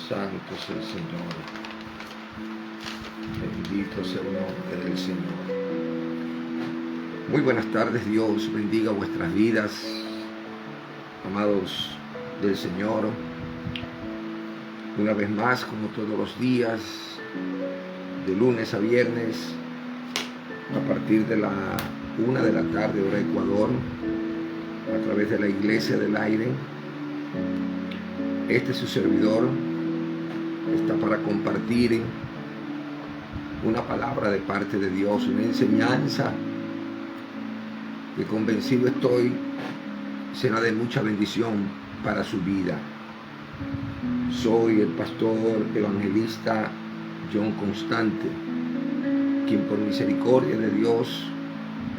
Santo es el Señor. Bendito sea el nombre del Señor. Muy buenas tardes, Dios bendiga vuestras vidas, amados del Señor. Una vez más, como todos los días, de lunes a viernes, a partir de la 1 de la tarde, hora Ecuador, a través de la Iglesia del Aire. Este su servidor está para compartir una palabra de parte de Dios, una enseñanza que convencido estoy será de mucha bendición para su vida. Soy el pastor evangelista John Constante, quien por misericordia de Dios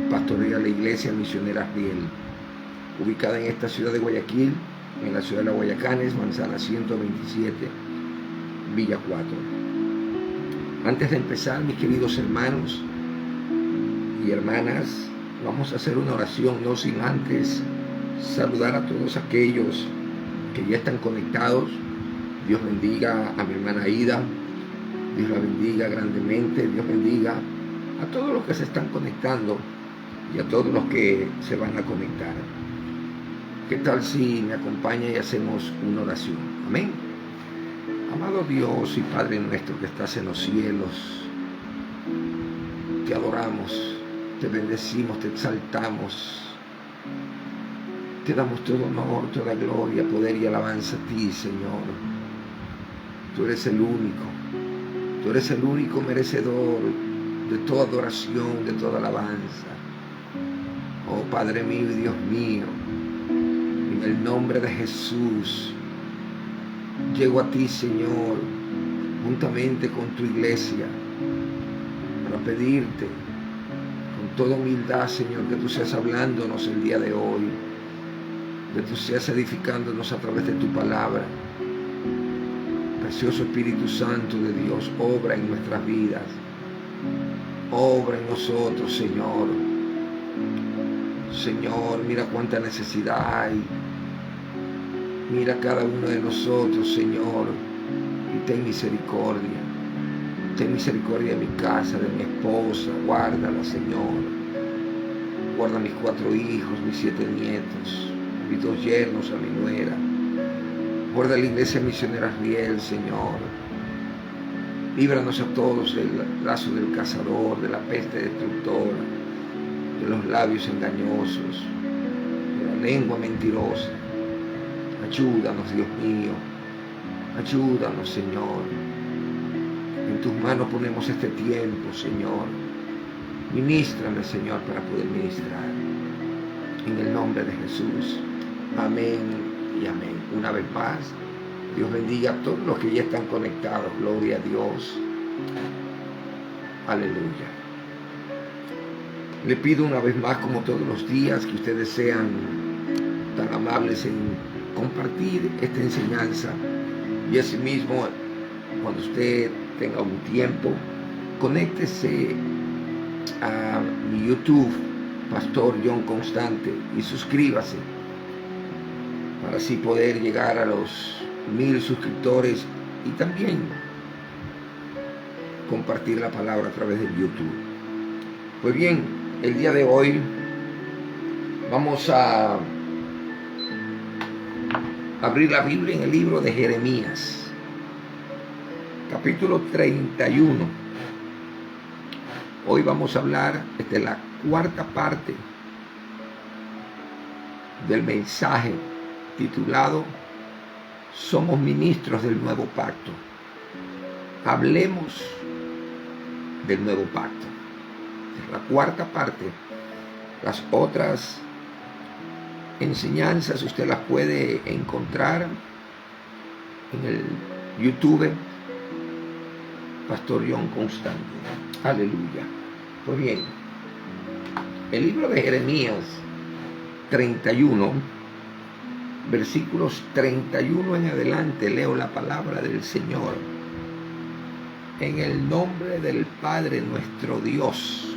pastorea la Iglesia Misionera Riel, ubicada en esta ciudad de Guayaquil, en la ciudad de La Guayacanes, manzana 127, Villa 4. Antes de empezar, mis queridos hermanos y hermanas, vamos a hacer una oración, no sin antes saludar a todos aquellos que ya están conectados. Dios bendiga a mi hermana Aida, Dios la bendiga grandemente, Dios bendiga a todos los que se están conectando y a todos los que se van a conectar. ¿Qué tal si me acompaña y hacemos una oración? Amén. Amado Dios y Padre nuestro que estás en los cielos, te adoramos, te bendecimos, te exaltamos, te damos todo honor, toda gloria, poder y alabanza a ti, Señor. Tú eres el único merecedor de toda adoración, de toda alabanza. Oh Padre mío y Dios mío, en el nombre de Jesús, llego a ti, Señor, juntamente con tu iglesia, para pedirte con toda humildad, Señor, que tú seas hablándonos el día de hoy, que tú seas edificándonos a través de tu palabra. Precioso Espíritu Santo de Dios, obra en nuestras vidas, obra en nosotros, Señor. Señor, mira cuánta necesidad hay. Mira cada uno de nosotros, Señor, y ten misericordia. Ten misericordia de mi casa, de mi esposa. Guárdala, Señor. Guarda a mis 4 hijos, mis 7 nietos, mis 2 yernos, a mi nuera. Guarda la Iglesia Misionera Riel, Señor. Líbranos a todos del lazo del cazador, de la peste destructora, de los labios engañosos, de la lengua mentirosa. Ayúdanos, Dios mío. Ayúdanos, Señor. En tus manos ponemos este tiempo, Señor. Ministrame, Señor, para poder ministrar. En el nombre de Jesús. Amén y amén. Una vez más, Dios bendiga a todos los que ya están conectados. Gloria a Dios. Aleluya. Le pido una vez más, como todos los días, que ustedes sean tan amables en compartir esta enseñanza. Y asimismo, cuando usted tenga un tiempo, conéctese a mi YouTube, Pastor John Constante, y suscríbase para así poder llegar a los 1000 suscriptores y también compartir la palabra a través de YouTube. Pues bien, el día de hoy vamos a abrir la Biblia en el libro de Jeremías, capítulo 31. Hoy vamos a hablar de la 4ª parte del mensaje titulado Somos ministros del nuevo pacto. Hablemos del nuevo pacto. Es la 4ª parte. Las otras enseñanzas usted las puede encontrar en el YouTube Pastor John Constante. Aleluya. Pues bien, el libro de Jeremías 31, versículos 31 en adelante, leo la palabra del Señor. En el nombre del Padre nuestro Dios,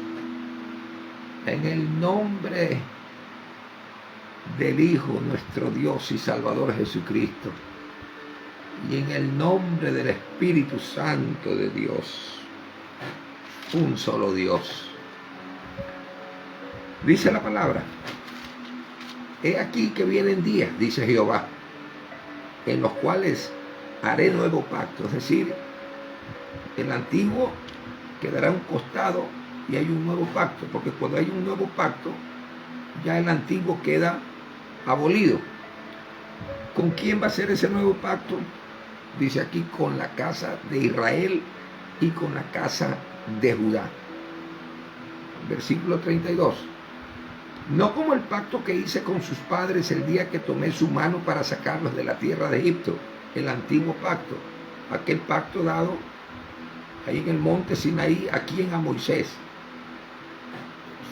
en el nombre del Hijo nuestro Dios y Salvador Jesucristo, y en el nombre del Espíritu Santo de Dios, un solo Dios. Dice la palabra: he aquí que vienen días, dice Jehová, en los cuales haré nuevo pacto. Es decir, el antiguo quedará a un costado y hay un nuevo pacto, porque cuando hay un nuevo pacto, ya el antiguo queda abolido. ¿Con quién va a ser ese nuevo pacto? Dice aquí: con la casa de Israel y con la casa de Judá. Versículo 32. No como el pacto que hice con sus padres el día que tomé su mano para sacarlos de la tierra de Egipto, el antiguo pacto, aquel pacto dado ahí en el monte Sinaí, a quien, a Moisés.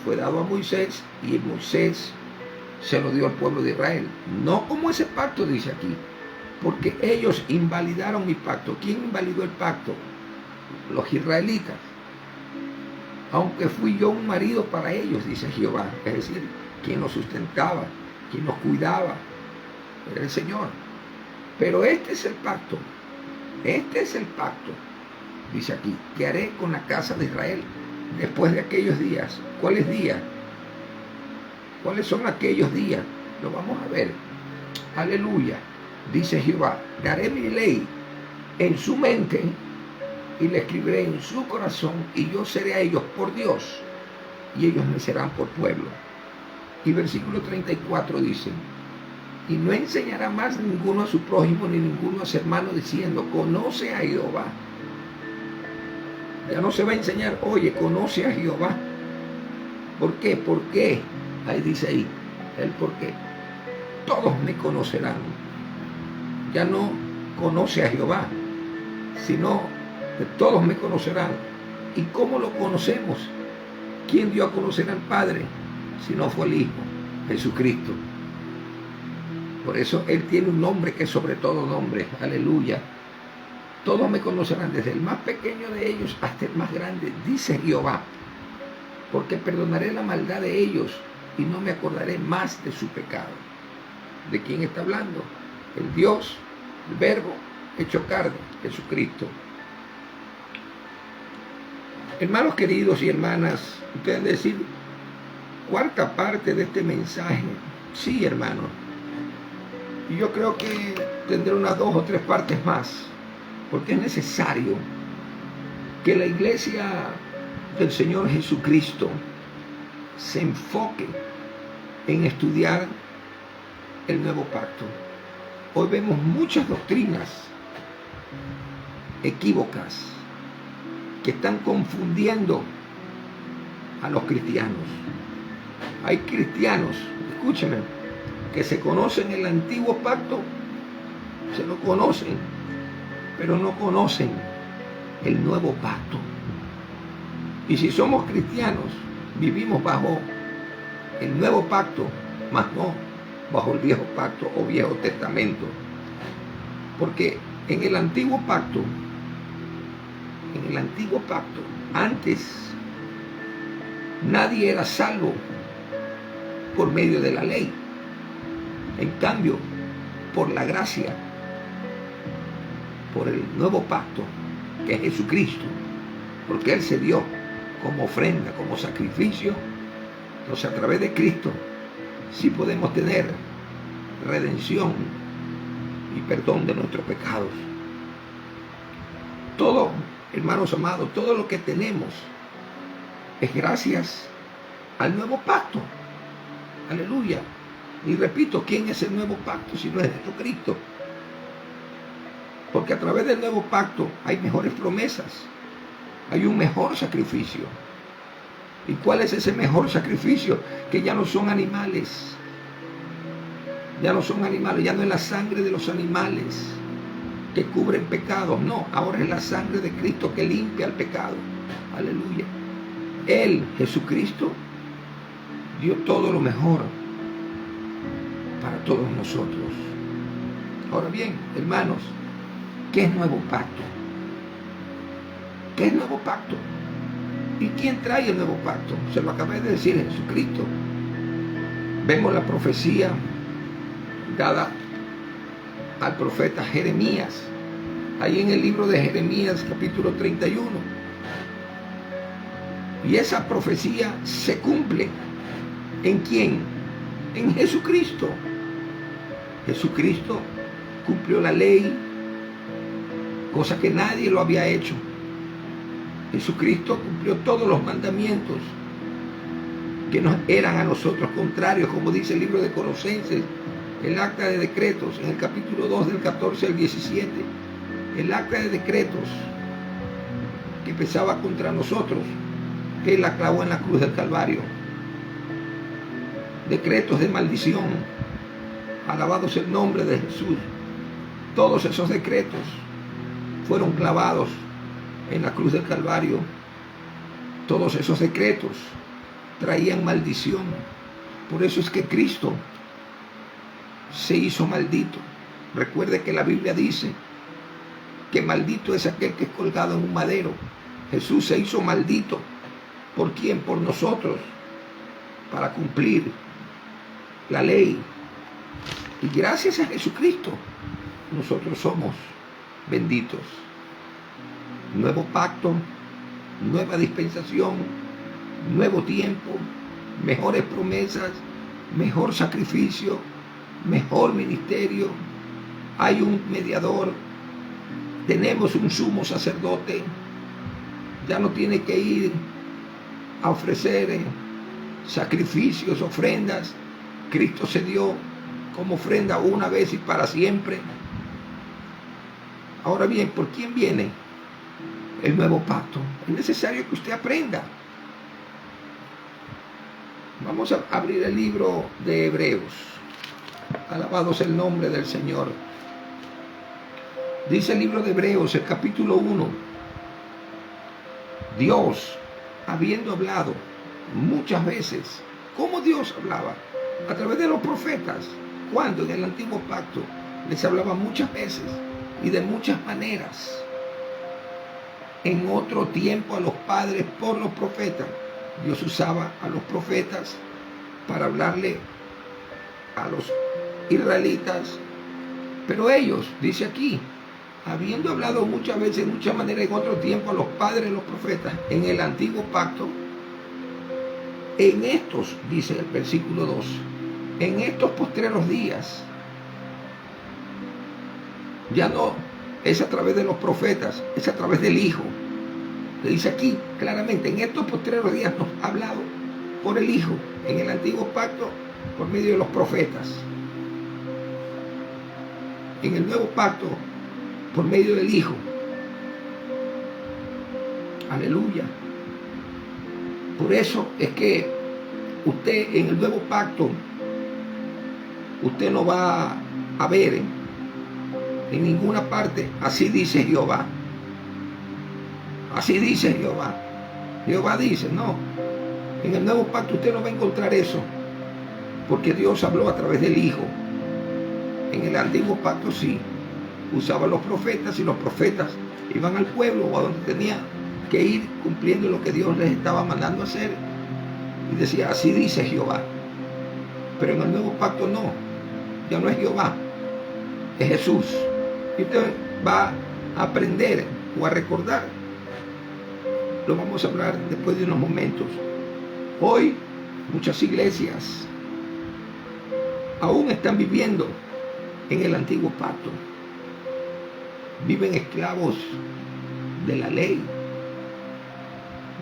Fue dado a Moisés y Moisés se lo dio al pueblo de Israel. No como ese pacto, dice aquí, porque ellos invalidaron mi pacto. ¿Quién invalidó el pacto? Los israelitas. Aunque fui yo un marido para ellos, dice Jehová. Es decir, quien los sustentaba, quien los cuidaba, era el Señor. Pero este es el pacto. Este es el pacto, dice aquí, que haré con la casa de Israel después de aquellos días. ¿Cuáles días? ¿Cuáles son aquellos días? Lo vamos a ver. Aleluya. Dice Jehová: daré mi ley en su mente y la escribiré en su corazón, y yo seré a ellos por Dios y ellos me serán por pueblo. Y versículo 34 dice: y no enseñará más ninguno a su prójimo ni ninguno a su hermano diciendo: conoce a Jehová. Ya no se va a enseñar: oye, conoce a Jehová. ¿Por qué? ¿Por qué? Ahí dice ahí el por qué. Todos me conocerán. Ya no conoce a Jehová, sino que todos me conocerán. ¿Y cómo lo conocemos? ¿Quién dio a conocer al Padre? Si no fue el Hijo, Jesucristo. Por eso Él tiene un nombre que es sobre todo nombre. Aleluya. Todos me conocerán, desde el más pequeño de ellos hasta el más grande, dice Jehová, porque perdonaré la maldad de ellos y no me acordaré más de su pecado. ¿De quién está hablando? El Dios, el Verbo hecho carne, Jesucristo. Hermanos queridos y hermanas, ustedes decir, cuarta parte de este mensaje. Sí, hermanos. Y yo creo que tendré unas 2 o 3 partes más, porque es necesario que la iglesia del Señor Jesucristo se enfoque en estudiar el nuevo pacto. Hoy vemos muchas doctrinas equívocas que están confundiendo a los cristianos. Hay cristianos, escúchenme, que se conocen el antiguo pacto, se lo conocen, pero no conocen el nuevo pacto. Y si somos cristianos, vivimos bajo el nuevo pacto, más no bajo el viejo pacto o viejo testamento. Porque en el antiguo pacto, antes nadie era salvo por medio de la ley. En cambio, por la gracia, por el nuevo pacto, que es Jesucristo, porque Él se dio como ofrenda, como sacrificio, entonces a través de Cristo sí podemos tener redención y perdón de nuestros pecados. Todo, hermanos amados, todo lo que tenemos es gracias al nuevo pacto. Aleluya. Y repito, ¿quién es el nuevo pacto si no es Jesucristo? Porque a través del nuevo pacto hay mejores promesas, hay un mejor sacrificio. ¿Y cuál es ese mejor sacrificio? Que ya no son animales, ya no son animales, ya no es la sangre de los animales que cubren pecados, no, ahora es la sangre de Cristo que limpia el pecado. Aleluya. Él, Jesucristo, dio todo lo mejor para todos nosotros. Ahora bien, hermanos, ¿qué es nuevo pacto? ¿Qué es nuevo pacto? ¿Y quién trae el nuevo pacto? Se lo acabé de decir, Jesucristo. Vemos la profecía dada al profeta Jeremías, ahí en el libro de Jeremías capítulo 31. Y esa profecía se cumple. ¿En quién? En Jesucristo. Jesucristo cumplió la ley, cosa que nadie lo había hecho. Jesucristo cumplió todos los mandamientos que nos eran a nosotros contrarios, como dice el libro de Colosenses, el acta de decretos, en el capítulo 2 del 14 al 17, el acta de decretos que pesaba contra nosotros, Él la clavó en la cruz del Calvario. Decretos de maldición, alabado sea el nombre de Jesús. Todos esos decretos fueron clavados en la cruz del Calvario. Todos esos decretos traían maldición. Por eso es que Cristo se hizo maldito. Recuerde que la Biblia dice que maldito es aquel que es colgado en un madero. Jesús se hizo maldito. ¿Por quién? Por nosotros, para cumplir la ley. Y gracias a Jesucristo nosotros somos benditos. Nuevo pacto, nueva dispensación, nuevo tiempo, mejores promesas, mejor sacrificio, mejor ministerio. Hay un mediador, tenemos un sumo sacerdote. Ya no tiene que ir a ofrecer sacrificios, ofrendas. Cristo se dio como ofrenda una vez y para siempre. Ahora bien, ¿por quién viene el nuevo pacto? Es necesario que usted aprenda. Vamos a abrir el libro de Hebreos. Alabado sea el nombre del Señor. Dice el libro de Hebreos, el capítulo 1. Dios, habiendo hablado muchas veces, ¿cómo Dios hablaba? A través de los profetas. Cuando en el antiguo pacto les hablaba muchas veces y de muchas maneras. En otro tiempo a los padres por los profetas. Dios usaba a los profetas para hablarle a los israelitas. Pero ellos, dice aquí, habiendo hablado muchas veces, de muchas maneras, en otro tiempo a los padres de los profetas, en el antiguo pacto, en estos, dice el versículo 2, en estos postreros días, ya no es a través de los profetas, es a través del Hijo. Le dice aquí claramente, en estos postreros días nos ha hablado por el Hijo, en el antiguo pacto por medio de los profetas, en el nuevo pacto por medio del Hijo. Aleluya. Por eso es que usted en el nuevo pacto, usted no va a ver en ninguna parte, así dice Jehová. Así dice Jehová. Jehová dice, no. En el nuevo pacto usted no va a encontrar eso, porque Dios habló a través del Hijo. En el antiguo pacto sí, usaba a los profetas y los profetas iban al pueblo o a donde tenía que ir cumpliendo lo que Dios les estaba mandando a hacer. Y decía, así dice Jehová. Pero en el nuevo pacto no, ya no es Jehová, es Jesús. Y usted va a aprender o a recordar. Lo vamos a hablar después de unos momentos. Hoy muchas iglesias aún están viviendo en el antiguo pacto. Viven esclavos de la ley.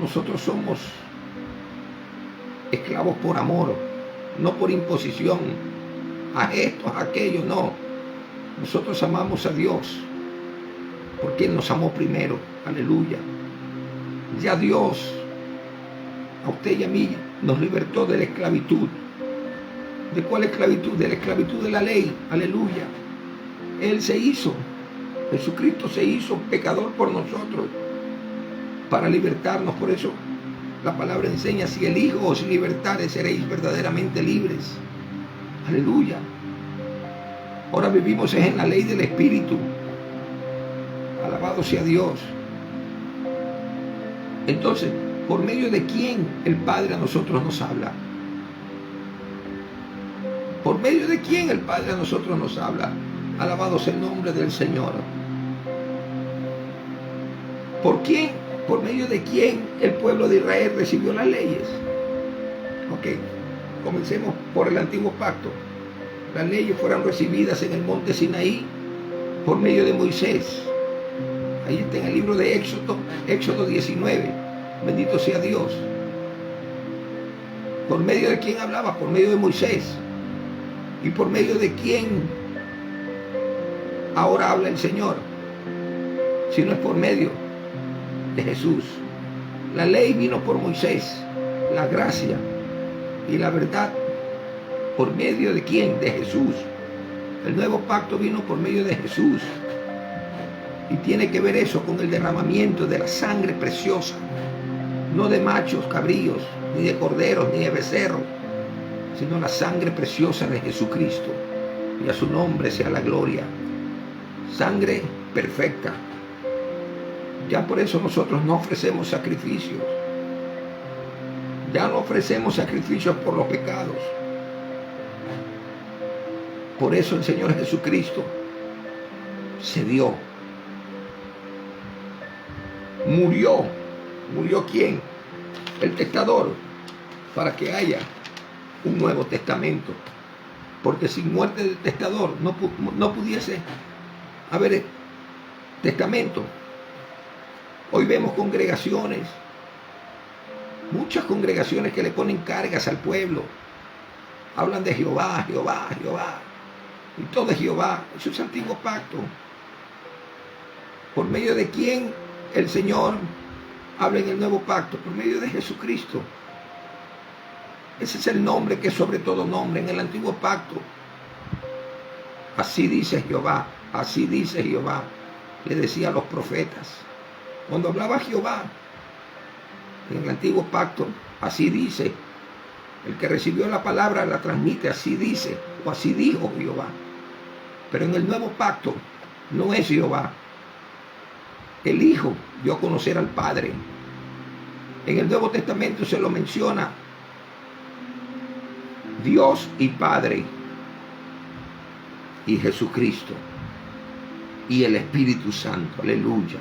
Nosotros somos esclavos por amor, no por imposición, a estos, a aquellos, no. Nosotros amamos a Dios porque Él nos amó primero. Aleluya. Ya Dios a usted y a mí nos libertó de la esclavitud. ¿De cuál esclavitud? De la esclavitud de la ley. Aleluya. Él se hizo, Jesucristo se hizo pecador por nosotros para libertarnos. Por eso la palabra enseña, si el Hijo os libertare, seréis verdaderamente libres. Aleluya. Ahora vivimos en la ley del Espíritu. Alabado sea Dios. Entonces, ¿por medio de quién el Padre a nosotros nos habla? ¿Por medio de quién el Padre a nosotros nos habla? Alabado sea el nombre del Señor. ¿Por quién? ¿Por medio de quién el pueblo de Israel recibió las leyes? Ok, comencemos por el antiguo pacto. Las leyes fueron recibidas en el monte Sinaí por medio de Moisés. Ahí está en el libro de Éxodo 19. Bendito sea Dios. ¿Por medio de quién hablaba? Por medio de Moisés. ¿Y por medio de quién ahora habla el Señor? Si no es por medio de Jesús. La ley vino por Moisés, la gracia y la verdad por medio de quién? De Jesús. El nuevo pacto vino por medio de Jesús. Y tiene que ver eso con el derramamiento de la sangre preciosa, no de machos, cabríos, ni de corderos, ni de becerros, sino la sangre preciosa de Jesucristo. Y a su nombre sea la gloria. Sangre perfecta. Ya por eso nosotros no ofrecemos sacrificios. Ya no ofrecemos sacrificios por los pecados. Por eso el Señor Jesucristo se dio. Murió. ¿Murió quién? El testador. Para que haya un nuevo testamento. Porque sin muerte del testador no pudiese haber testamento. Hoy vemos congregaciones, muchas congregaciones que le ponen cargas al pueblo. Hablan de Jehová, Jehová, Jehová. Y todo es Jehová. Eso es antiguo pacto. ¿Por medio de quién el Señor habla en el nuevo pacto? Por medio de Jesucristo. Ese es el nombre que es sobre todo nombre. En el antiguo pacto, así dice Jehová, así dice Jehová, le decía a los profetas. Cuando hablaba Jehová en el antiguo pacto, así dice. El que recibió la palabra la transmite, así dice, o así dijo Jehová. Pero en el nuevo pacto no es Jehová. El Hijo dio a conocer al Padre. En el Nuevo Testamento se lo menciona Dios y Padre, y Jesucristo, y el Espíritu Santo. Aleluya.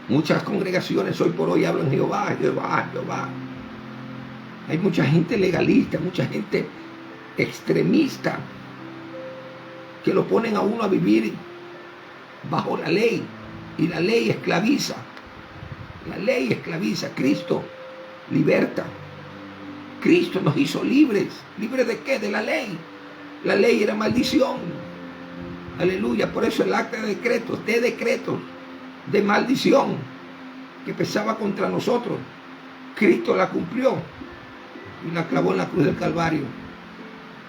Muchas congregaciones hoy por hoy hablan Jehová, Jehová, Jehová. Hay mucha gente legalista, mucha gente extremista, que lo ponen a uno a vivir bajo la ley. Y la ley esclaviza. La ley esclaviza. Cristo liberta. Cristo nos hizo libres. ¿Libres de qué? De la ley. La ley era maldición. Aleluya. Por eso el acta de decretos, de maldición que pesaba contra nosotros, Cristo la cumplió y la clavó en la cruz del Calvario.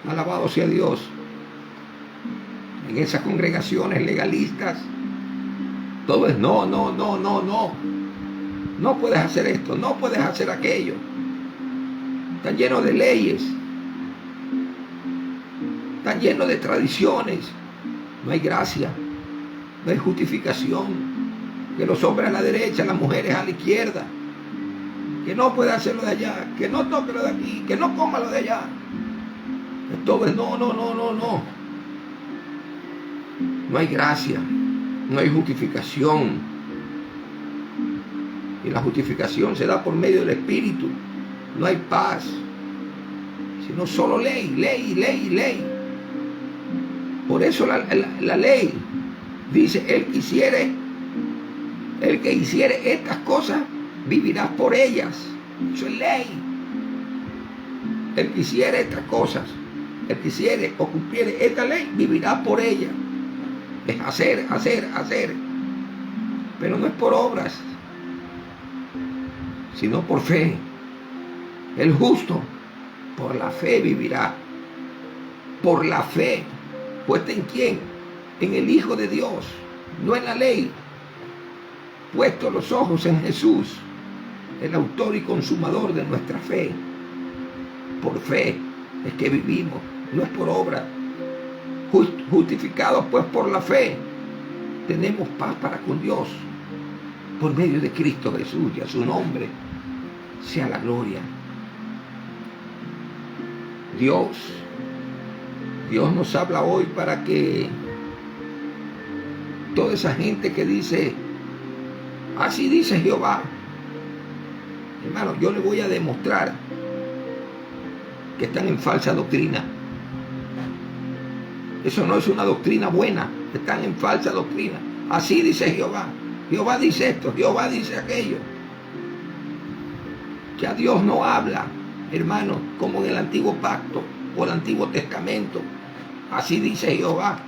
Alabado sea Dios. En esas congregaciones legalistas, todo es no. No puedes hacer esto, no puedes hacer aquello. Están llenos de leyes, están llenos de tradiciones. No hay gracia, no hay justificación. Que los hombres a la derecha, las mujeres a la izquierda. Que no puede hacerlo de allá, que no toque lo de aquí, que no coma lo de allá. Todo es no. No hay gracia, no hay justificación. Y la justificación se da por medio del Espíritu. No hay paz, sino solo ley. Por eso la ley dice, el que hiciere estas cosas, vivirás por ellas. Eso es ley. El que hiciere estas cosas, el que hiciere o cumpliere esta ley, vivirá por ella. Es hacer. Pero no es por obras, sino por fe. El justo por la fe vivirá. Por la fe. ¿Puesta en quién? En el Hijo de Dios, no en la ley. Puesto los ojos en Jesús, el autor y consumador de nuestra fe. Por fe es que vivimos, no es por obra. Justificados pues por la fe, tenemos paz para con Dios, por medio de Cristo Jesús, y a su nombre sea la gloria. Dios nos habla hoy para que toda esa gente que dice Así dice Jehová. Hermano, yo le voy a demostrar que están en falsa doctrina. Eso no es una doctrina buena. Están en falsa doctrina. Así dice Jehová. Jehová dice esto, Jehová dice aquello. Ya Dios no habla, hermano, como en el Antiguo Pacto o el Antiguo Testamento. Así dice Jehová.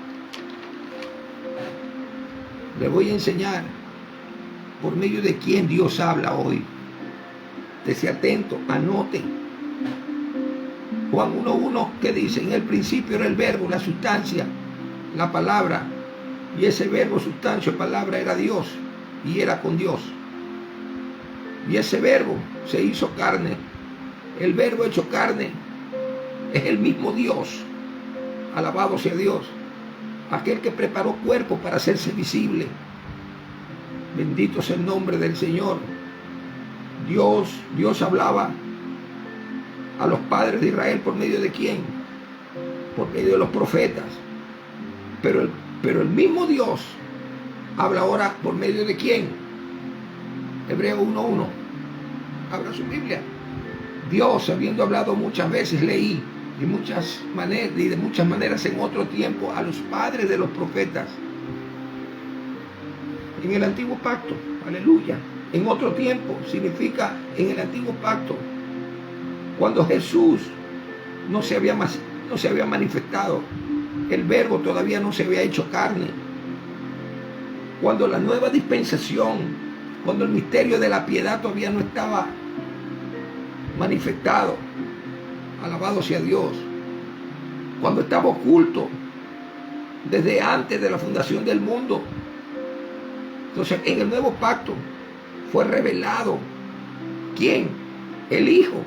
Le voy a enseñar por medio de quién Dios habla hoy. Esté atento, anote. Juan 1:1, que dice: en el principio era el verbo, la sustancia, la palabra, y ese verbo, sustancia, palabra era Dios, y era con Dios. Y ese verbo se hizo carne. El verbo hecho carne es el mismo Dios. Alabado sea Dios. Aquel que preparó cuerpo para hacerse visible. Bendito sea el nombre del Señor. Dios hablaba a los padres de Israel por medio de quién? Por medio de los profetas. Pero el mismo Dios habla ahora por medio de quién? Hebreo 1:1. Abra su Biblia. Dios, habiendo hablado muchas veces, leí, de muchas maneras en otro tiempo a los padres de los profetas. En el Antiguo Pacto, aleluya. En otro tiempo significa en el Antiguo Pacto, cuando Jesús no se había manifestado, el verbo todavía no se había hecho carne. Cuando la nueva dispensación, cuando el misterio de la piedad todavía no estaba manifestado, alabado sea Dios, cuando estaba oculto desde antes de la fundación del mundo. Entonces, en el nuevo pacto fue revelado ¿quién? El Hijo.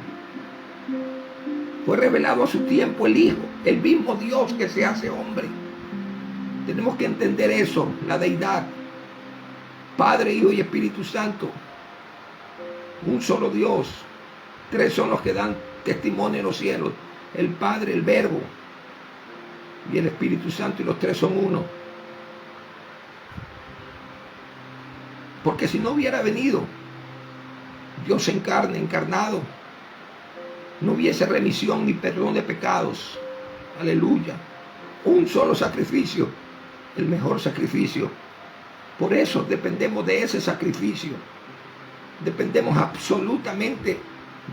Fue revelado a su tiempo el Hijo, el mismo Dios que se hace hombre. Tenemos que entender eso, la deidad. Padre, Hijo y Espíritu Santo. Un solo Dios. Tres son los que dan testimonio en los cielos: el Padre, el Verbo y el Espíritu Santo, y los tres son uno. Porque si no hubiera venido Dios en carne, encarnado, no hubiese remisión ni perdón de pecados. Aleluya. Un solo sacrificio, el mejor sacrificio. Por eso dependemos de ese sacrificio. Dependemos absolutamente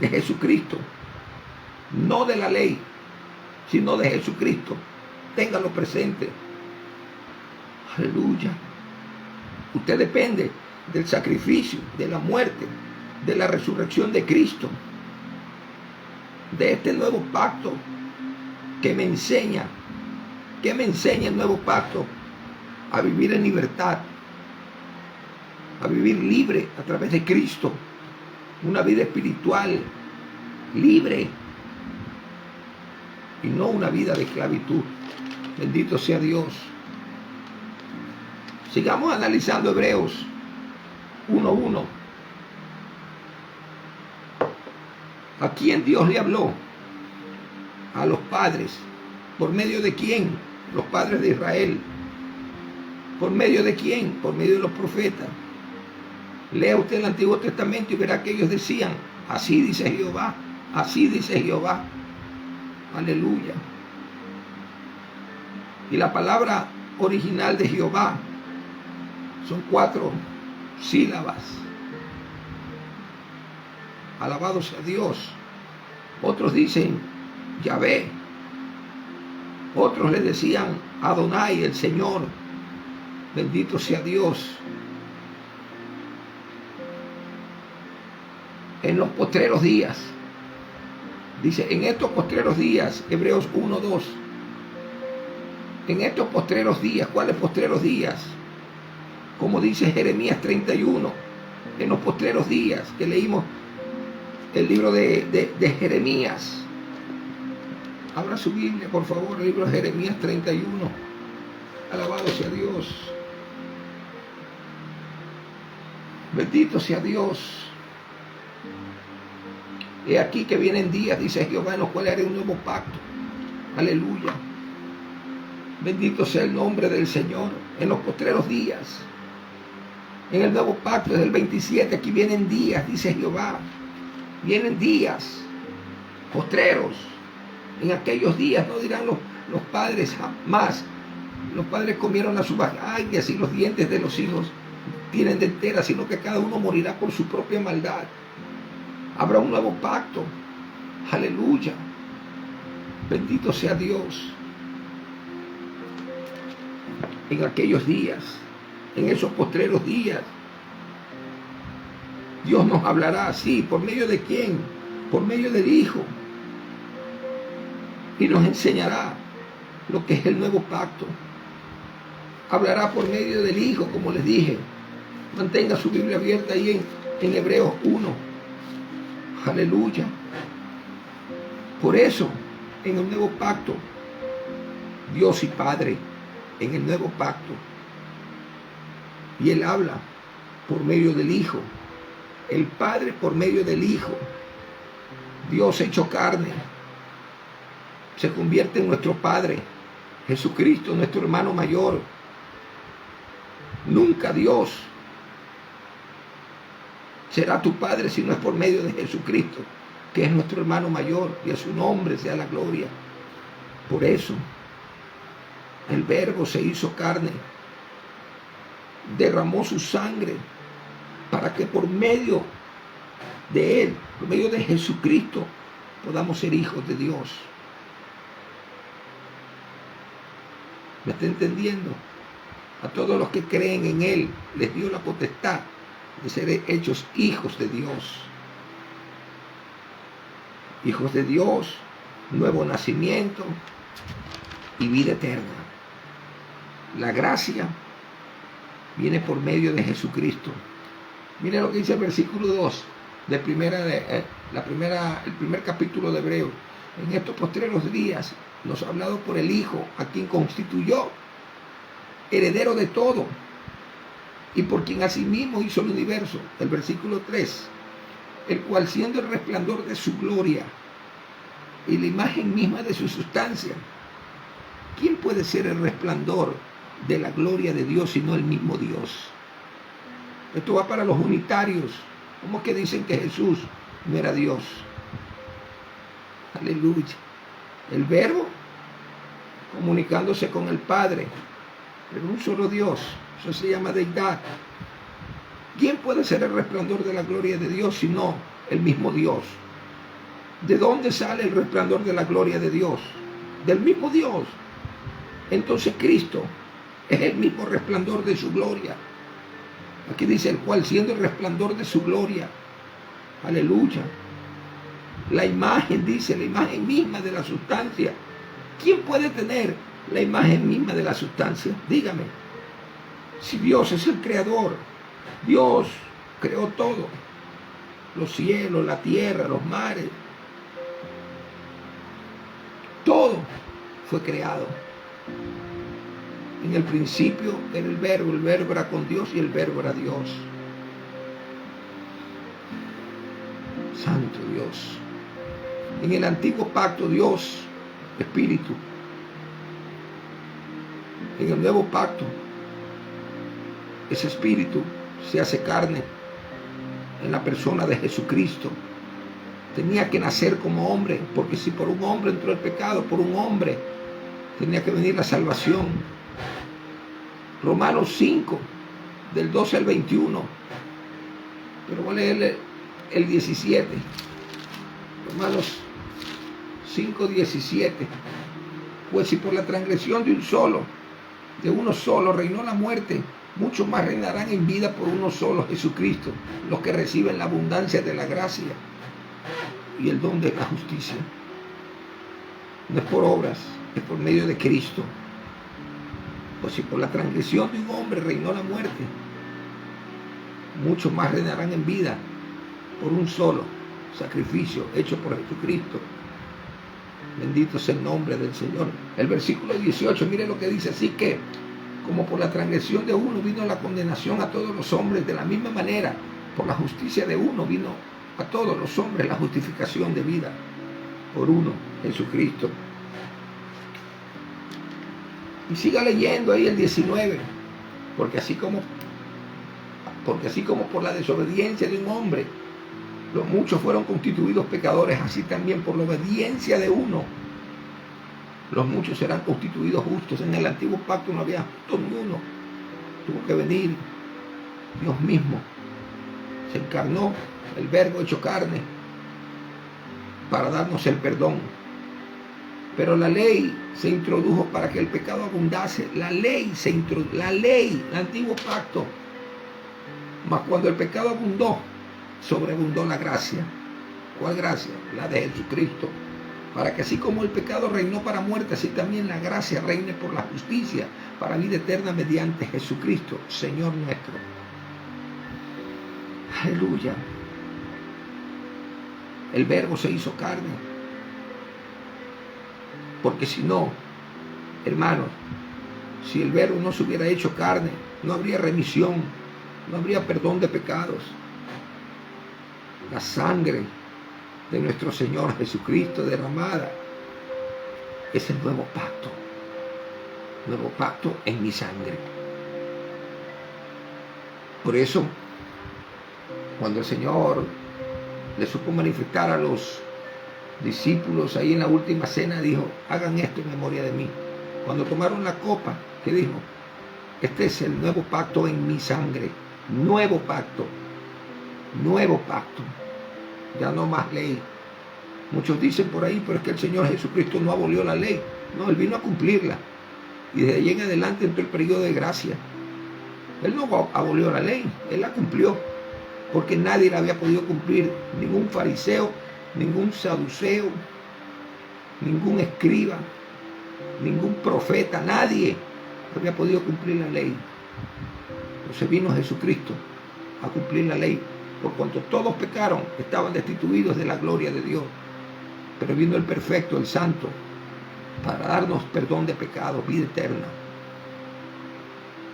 de Jesucristo. No de la ley, sino de Jesucristo. Téngalo presente. Aleluya. Usted depende del sacrificio, de la muerte, de la resurrección de Cristo, de este nuevo pacto que me enseña el nuevo pacto a vivir en libertad, a vivir libre a través de Cristo, una vida espiritual libre y no una vida de esclavitud. Bendito sea Dios. Sigamos analizando Hebreos 1:1. ¿A quién Dios le habló? A los padres. ¿Por medio de quién? Los padres de Israel. ¿Por medio de quién? Por medio de los profetas. Lea usted el Antiguo Testamento y verá que ellos decían: así dice Jehová, así dice Jehová. Aleluya. Y la palabra original de Jehová son 4 sílabas. Alabado sea Dios. Otros dicen Yahvé. Otros le decían Adonai, el Señor. Bendito sea Dios. En los postreros días, dice, en estos postreros días, Hebreos 1:2. En estos postreros días, ¿cuáles postreros días? Como dice Jeremías 31, en los postreros días, que leímos el libro de Jeremías. Abra su Biblia, por favor, el libro de Jeremías 31. Alabado sea Dios. Bendito sea Dios. He aquí que vienen días, dice Jehová, en los cuales haré un nuevo pacto. Aleluya. Bendito sea el nombre del Señor. En los postreros días. En el nuevo pacto, desde el 27, aquí vienen días, dice Jehová. Vienen días postreros. En aquellos días, no dirán los padres jamás. Los padres comieron las uvas agrias y los dientes de los hijos tienen dentera, sino que cada uno morirá por su propia maldad. Habrá un nuevo pacto. Aleluya. Bendito sea Dios. En aquellos días, en esos postreros días, Dios nos hablará así. ¿Por medio de quién? Por medio del Hijo. Y nos enseñará lo que es el nuevo pacto. Hablará por medio del Hijo, como les dije. Mantenga su Biblia abierta ahí en Hebreos 1. Aleluya. Por eso, en el nuevo pacto, Dios y Padre, en el nuevo pacto, y Él habla por medio del Hijo, el Padre por medio del Hijo, Dios hecho carne, se convierte en nuestro Padre, Jesucristo, nuestro hermano mayor. Nunca Dios será tu Padre si no es por medio de Jesucristo, que es nuestro hermano mayor, y a su nombre sea la gloria. Por eso, el Verbo se hizo carne, derramó su sangre, para que por medio de Él, por medio de Jesucristo, podamos ser hijos de Dios. ¿Me está entendiendo? A todos los que creen en Él, les dio la potestad de ser hechos hijos de Dios. Hijos de Dios, nuevo nacimiento y vida eterna. La gracia viene por medio de Jesucristo. Mire lo que dice el versículo 2 el primer capítulo de Hebreos. En estos postreros días nos ha hablado por el Hijo, a quien constituyó heredero de todo y por quien asimismo hizo el universo. El versículo 3, el cual siendo el resplandor de su gloria y la imagen misma de su sustancia. ¿Quién puede ser el resplandor de la gloria de Dios sino el mismo Dios? Esto va para los unitarios. ¿Cómo que dicen que Jesús no era Dios? Aleluya. El Verbo comunicándose con el Padre, pero un solo Dios. Eso se llama deidad. ¿Quién puede ser el resplandor de la gloria de Dios sino el mismo Dios? ¿De dónde sale el resplandor de la gloria de Dios? Del mismo Dios. Entonces Cristo es el mismo resplandor de su gloria. Aquí dice, el cual siendo el resplandor de su gloria. Aleluya. La imagen, dice, la imagen misma de la sustancia. ¿Quién puede tener la imagen misma de la sustancia? Dígame. Si Dios es el creador, Dios creó todo. Los cielos, la tierra, los mares. Todo fue creado. En el principio era el Verbo era con Dios y el Verbo era Dios. Santo Dios. En el antiguo pacto Dios, Espíritu. En el nuevo pacto, ese Espíritu se hace carne en la persona de Jesucristo. Tenía que nacer como hombre, porque si por un hombre entró el pecado, por un hombre tenía que venir la salvación. Romanos 5, del 12 al 21. Pero voy a leer el 17. Romanos 5, 17. Pues si por la transgresión de uno solo reinó la muerte, mucho más reinarán en vida por uno solo, Jesucristo, los que reciben la abundancia de la gracia y el don de la justicia. No es por obras, es por medio de Cristo. Pues si por la transgresión de un hombre reinó la muerte, mucho más reinarán en vida por un solo sacrificio hecho por Jesucristo. Bendito sea el nombre del Señor. El versículo 18, mire lo que dice. Así que, como por la transgresión de uno vino la condenación a todos los hombres, de la misma manera, por la justicia de uno vino a todos los hombres la justificación de vida. Por uno, Jesucristo. Y siga leyendo ahí el 19, porque así como Porque así como por la desobediencia de un hombre los muchos fueron constituidos pecadores, así también por la obediencia de uno los muchos serán constituidos justos. En el antiguo pacto no había justo ninguno. Tuvo que venir Dios mismo. Se encarnó, el Verbo hecho carne, para darnos el perdón. Pero la ley se introdujo para que el pecado abundase. La ley se introdujo, el antiguo pacto. Mas cuando el pecado abundó, sobreabundó la gracia. ¿Cuál gracia? La de Jesucristo. Para que así como el pecado reinó para muerte, así también la gracia reine por la justicia, para vida eterna mediante Jesucristo, Señor nuestro. Aleluya. El Verbo se hizo carne. Porque si no, hermanos, si el Verbo no se hubiera hecho carne, no habría remisión, no habría perdón de pecados. La sangre de nuestro Señor Jesucristo derramada es el nuevo pacto en mi sangre. Por eso, cuando el Señor le supo manifestar a los discípulos ahí en la última cena, dijo: hagan esto en memoria de mí. Cuando tomaron la copa, ¿qué dijo? Este es el nuevo pacto en mi sangre. Nuevo pacto. Ya no más ley. Muchos dicen por ahí, pero es que el Señor Jesucristo no abolió la ley. No, Él vino a cumplirla. Y desde allí en adelante entró el periodo de gracia. Él no abolió la ley, Él la cumplió. Porque nadie la había podido cumplir. Ningún fariseo, ningún saduceo, ningún escriba, ningún profeta, nadie había podido cumplir la ley. Entonces vino Jesucristo a cumplir la ley. Por cuanto todos pecaron, estaban destituidos de la gloria de Dios. Pero vino el perfecto, el santo, para darnos perdón de pecados, vida eterna.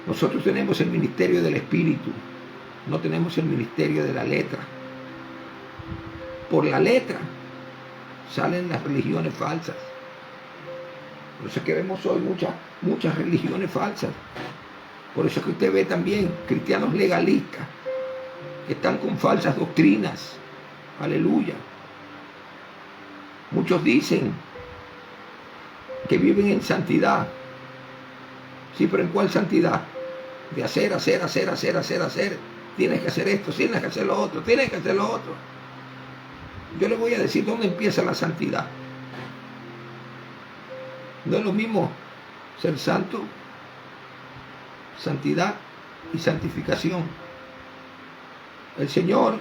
Nosotros tenemos el ministerio del Espíritu, no tenemos el ministerio de la letra. Por la letra salen las religiones falsas. Por eso es que vemos hoy muchas religiones falsas. Por eso es que usted ve también cristianos legalistas que están con falsas doctrinas. Aleluya. Muchos dicen que viven en santidad. Sí, pero ¿en cuál santidad? De hacer. Tienes que hacer esto, tienes que hacer lo otro. Yo le voy a decir dónde empieza la santidad. No es lo mismo ser santo, santidad y santificación. El Señor,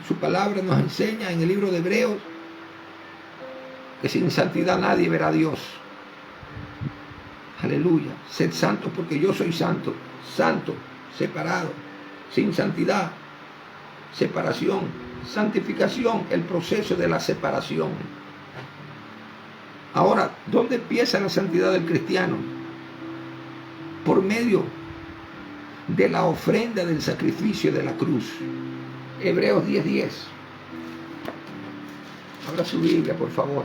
su palabra nos enseña en el libro de Hebreos que sin santidad nadie verá a Dios. Aleluya. Sed santos porque yo soy santo. Santo, separado. Sin santidad, separación. Santificación, el proceso de la separación. Ahora, ¿dónde empieza la santidad del cristiano? Por medio de la ofrenda del sacrificio de la cruz. Hebreos 10:10. Abra su Biblia, por favor.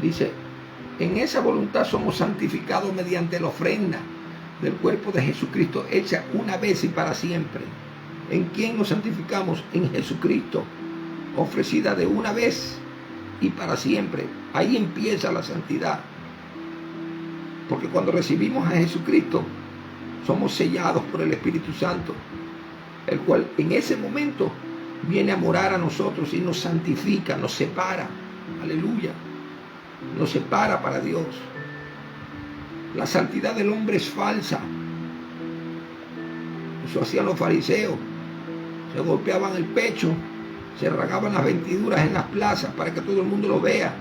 Dice: en esa voluntad somos santificados mediante la ofrenda del cuerpo de Jesucristo, hecha una vez y para siempre. ¿En quién nos santificamos? En Jesucristo, ofrecida de una vez y para siempre. Ahí empieza la santidad. Porque cuando recibimos a Jesucristo, somos sellados por el Espíritu Santo, el cual en ese momento viene a morar a nosotros y nos santifica, nos separa. Aleluya. Nos separa para Dios. La santidad del hombre es falsa. Eso hacían los fariseos. Se golpeaban el pecho, se rasgaban las vestiduras en las plazas para que todo el mundo lo vea.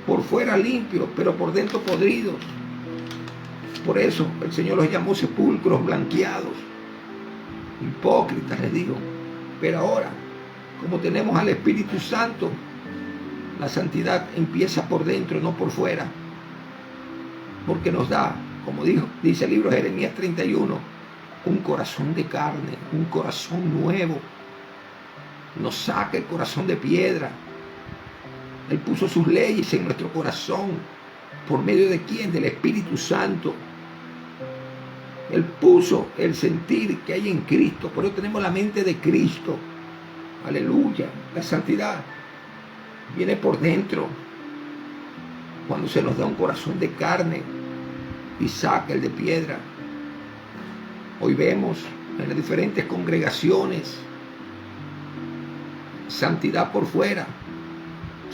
Por fuera limpios, pero por dentro podridos. Por eso el Señor los llamó sepulcros blanqueados. Hipócritas, les digo. Pero ahora, como tenemos al Espíritu Santo, la santidad empieza por dentro, no por fuera. Porque nos da, como dice el libro de Jeremías 31, un corazón de carne, un corazón nuevo. Nos saca el corazón de piedra. Él puso sus leyes en nuestro corazón. ¿Por medio de quién? Del Espíritu Santo. Él puso el sentir que hay en Cristo. Por eso tenemos la mente de Cristo. Aleluya. La santidad viene por dentro. Cuando se nos da un corazón de carne y saca el de piedra. Hoy vemos en las diferentes congregaciones santidad por fuera.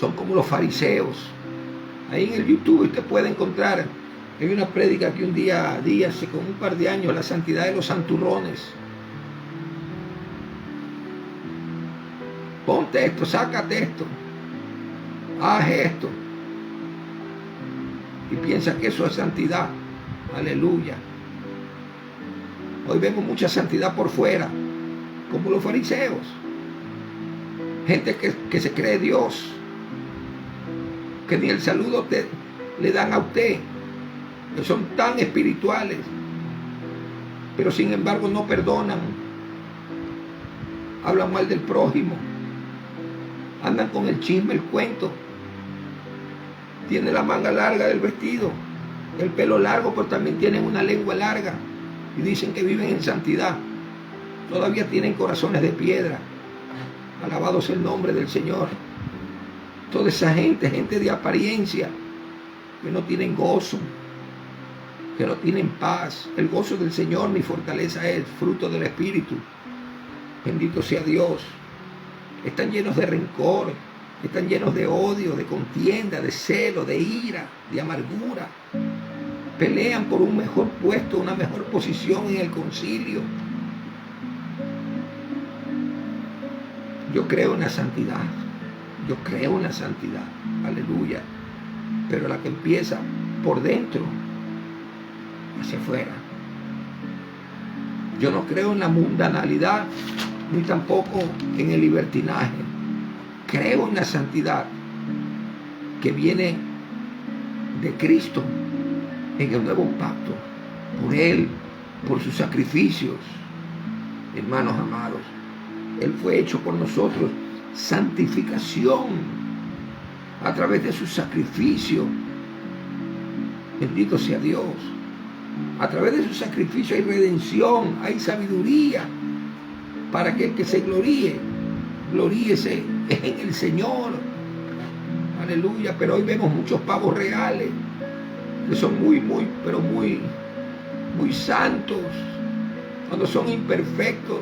Son como los fariseos. Ahí en el YouTube usted puede encontrar. Hay una prédica que un día di hace como un par de años, la santidad de los santurrones. Ponte esto, sácate esto, haz esto. Y piensa que eso es santidad. Aleluya. Hoy vemos mucha santidad por fuera, como los fariseos. Gente que se cree Dios, que ni el saludo le dan a usted, que son tan espirituales, pero sin embargo no perdonan, hablan mal del prójimo, andan con el chisme, el cuento, tienen la manga larga del vestido, el pelo largo, pero también tienen una lengua larga y dicen que viven en santidad. Todavía tienen corazones de piedra. Alabado sea el nombre del Señor. Toda esa gente de apariencia, que no tienen gozo, que no tienen paz. El gozo del Señor mi fortaleza es, fruto del Espíritu. Bendito sea Dios. Están llenos de rencor, están llenos de odio, de contienda, de celo, de ira, de amargura. Pelean por un mejor puesto, una mejor posición en el concilio. Yo creo en la santidad. Yo creo en la santidad. Aleluya. Pero la que empieza por dentro, hacia afuera. Yo no creo en la mundanalidad, ni tampoco en el libertinaje. Creo en la santidad que viene de Cristo en el nuevo pacto. Por Él, por sus sacrificios. Hermanos amados, Él fue hecho por nosotros santificación a través de su sacrificio. Bendito sea Dios. A través de su sacrificio hay redención, hay sabiduría, para que el que se gloríese en el Señor. Aleluya. Pero hoy vemos muchos pavos reales que son muy santos, cuando son imperfectos,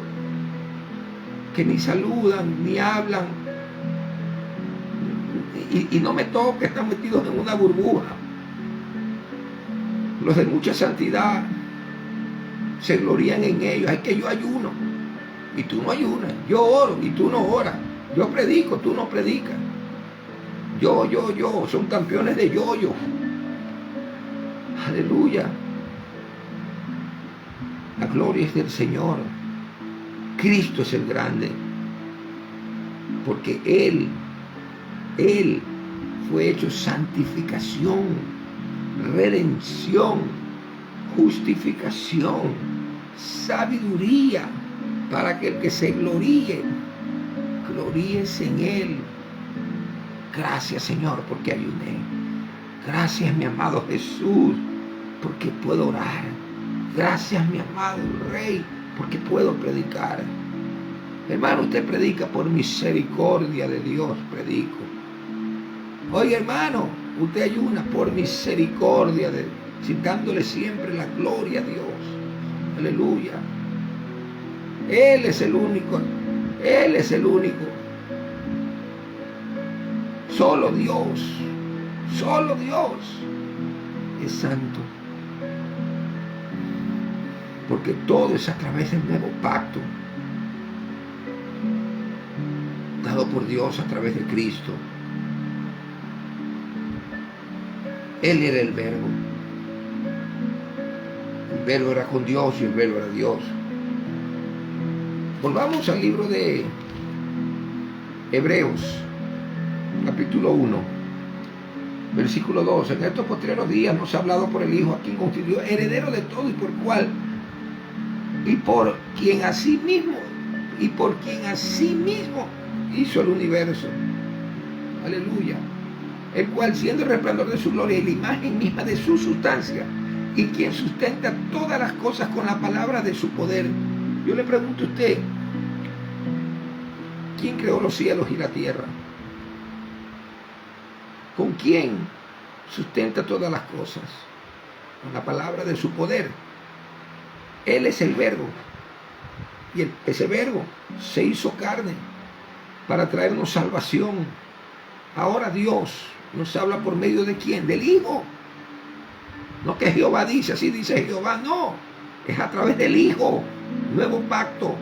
que ni saludan, ni hablan, y no me toca, están metidos en una burbuja. Los de mucha santidad se glorían en ellos. Es que yo ayuno y tú no ayunas, yo oro y tú no oras, yo predico, tú no predicas, yo, son campeones de yo. Aleluya. La gloria es del Señor. Cristo es el grande, porque Él fue hecho santificación, redención, justificación, sabiduría, para que el que se gloríese en Él. Gracias, Señor, porque ayuné. Gracias, mi amado Jesús, porque puedo orar. Gracias, mi amado Rey, porque puedo predicar. Hermano, usted predica por misericordia de Dios, predico. Oye, hermano, usted ayuna por misericordia de Dios, citándole siempre la gloria a Dios. Aleluya. Él es el único. Él es el único. Solo Dios es santo. Porque todo es a través del nuevo pacto, dado por Dios a través de Cristo. Él era el verbo. El verbo era con Dios y el verbo era Dios. Volvamos al libro de Hebreos, capítulo 1, versículo 2. En estos postreros días nos ha hablado por el Hijo, a quien constituyó heredero de todo y por quien asimismo hizo el universo. Aleluya. El cual, siendo el resplandor de su gloria y la imagen misma de su sustancia, y quien sustenta todas las cosas con la palabra de su poder. Yo le pregunto a usted, ¿quién creó los cielos y la tierra? ¿Con quién sustenta todas las cosas? Con la palabra de su poder. Él es el verbo. Y ese verbo se hizo carne para traernos salvación. Ahora Dios nos habla por medio de ¿quién? Del Hijo. No que Jehová dice, así dice Jehová, no. Es a través del Hijo. Nuevo pacto.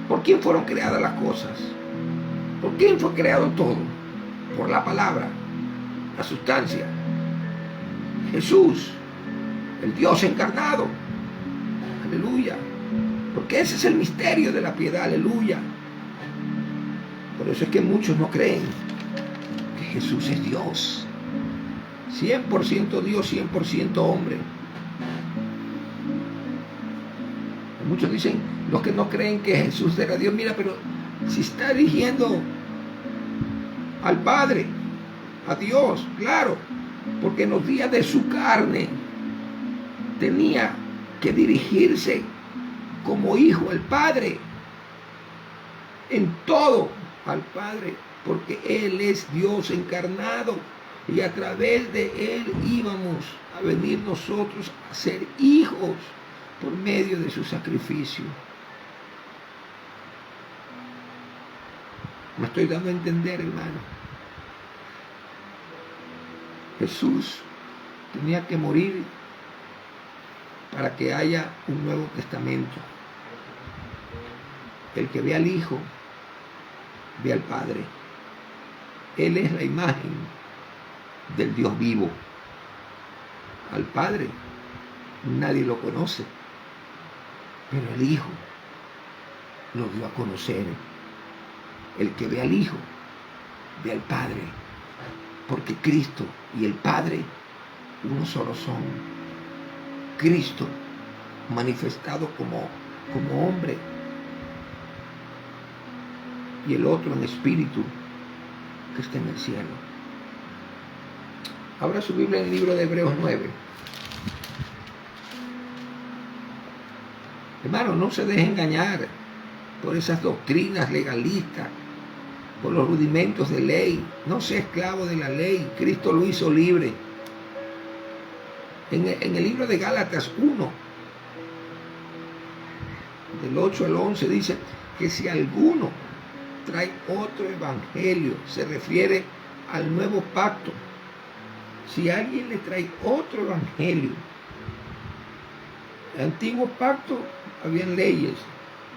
¿Por quién fueron creadas las cosas? ¿Por quién fue creado todo? Por la palabra, la sustancia. Jesús, el Dios encarnado. Aleluya. Porque ese es el misterio de la piedad. Aleluya. Por eso es que muchos no creen que Jesús es Dios. 100% Dios, 100% hombre. Muchos dicen, los que no creen que Jesús era Dios, mira, pero si está dirigiendo al Padre, a Dios, claro, porque en los días de su carne tenía que dirigirse como hijo al Padre, en todo al Padre, porque Él es Dios encarnado y a través de Él íbamos a venir nosotros a ser hijos por medio de su sacrificio. Me estoy dando a entender, hermano. Jesús tenía que morir para que haya un Nuevo Testamento. El que ve al Hijo, ve al Padre. Él es la imagen del Dios vivo. Al Padre nadie lo conoce, pero el Hijo lo dio a conocer. El que ve al Hijo, ve al Padre, porque Cristo y el Padre uno solo son. Cristo manifestado como hombre y el otro en espíritu que está en el cielo. Abra su Biblia en el libro de Hebreos 9. Hermano, no se deje engañar por esas doctrinas legalistas, por los rudimentos de ley. No sea esclavo de la ley. Cristo lo hizo libre. En el libro de Gálatas 1, del 8 al 11, dice que si alguno trae otro evangelio, se refiere al nuevo pacto. Si alguien le trae otro evangelio, el antiguo pacto habían leyes,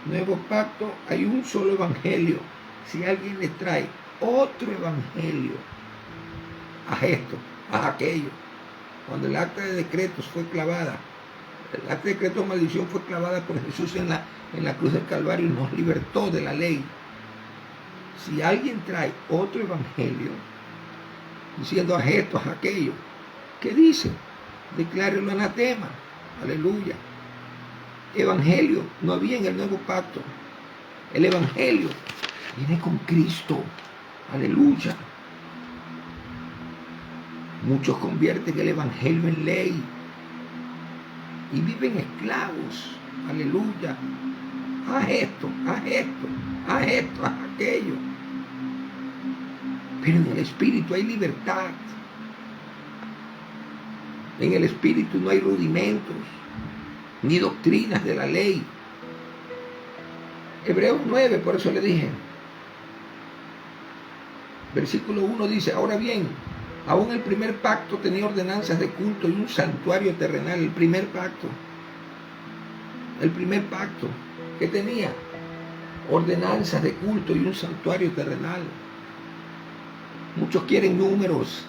nuevo pacto hay un solo evangelio. Si alguien le trae otro evangelio, haz esto, haz aquello. Cuando el acta de decretos fue clavada, el acta de decreto de maldición fue clavada por Jesús en la cruz del Calvario y nos libertó de la ley. Si alguien trae otro evangelio, diciendo haz esto, haz aquello, ¿qué dice? Declárelo anatema. Aleluya. Evangelio no había en el nuevo pacto. El evangelio viene con Cristo. Aleluya. Muchos convierten el evangelio en ley y viven esclavos. Aleluya. Haz esto, haz esto, haz esto, haz aquello. Pero en el Espíritu hay libertad. En el Espíritu no hay rudimentos ni doctrinas de la ley. Hebreos 9, por eso le dije. Versículo 1 dice, ahora bien, aún el primer pacto tenía ordenanzas de culto y un santuario terrenal. El primer pacto, ¿qué tenía? Ordenanzas de culto y un santuario terrenal. Muchos quieren números,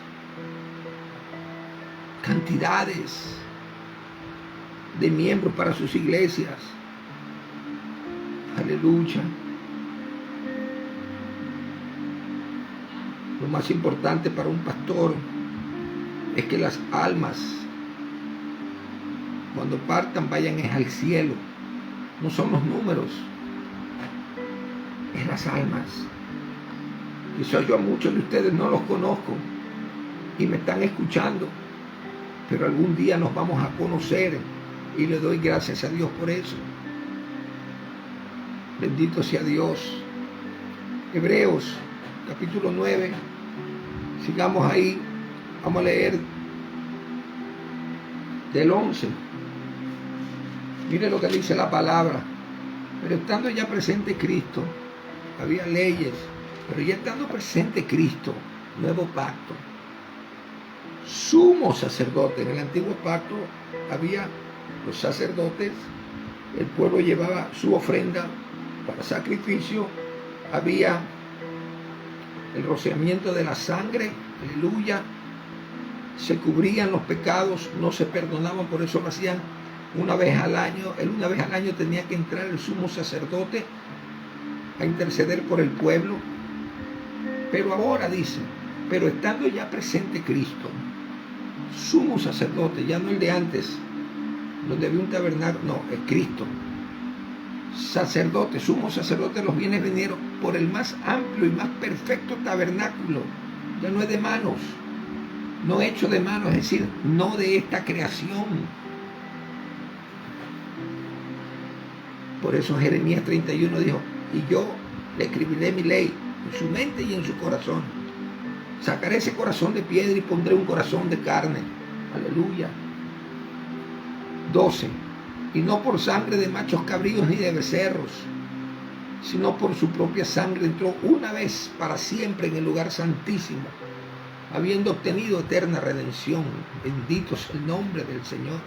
cantidades de miembros para sus iglesias. Aleluya. Lo más importante para un pastor es que las almas, cuando partan, vayan al cielo. No son los números, es las almas. Quizás yo a muchos de ustedes no los conozco y me están escuchando, pero algún día nos vamos a conocer y le doy gracias a Dios por eso. Bendito sea Dios. Hebreos capítulo 9, sigamos ahí, vamos a leer del 11. Mire lo que dice la palabra. Pero estando ya presente Cristo, había leyes, pero ya estando presente Cristo, nuevo pacto, sumo sacerdote. En el antiguo pacto había los sacerdotes, el pueblo llevaba su ofrenda para sacrificio, había el rociamiento de la sangre, aleluya, se cubrían los pecados, no se perdonaban, por eso lo hacían una vez al año. Una vez al año tenía que entrar el sumo sacerdote a interceder por el pueblo. Pero ahora dice, pero estando ya presente Cristo, sumo sacerdote, ya no el de antes, donde había un tabernáculo, no, es Cristo. Sacerdote, sumo sacerdote de los bienes venideros, por el más amplio y más perfecto tabernáculo. Ya no es de manos, no hecho de manos, es decir, no de esta creación. Por eso Jeremías 31 dijo, y yo le escribiré mi ley en su mente y en su corazón. Sacaré ese corazón de piedra y pondré un corazón de carne. Aleluya. 12. Y no por sangre de machos cabríos ni de becerros, sino por su propia sangre entró una vez para siempre en el lugar santísimo, habiendo obtenido eterna redención. Bendito es el nombre del Señor.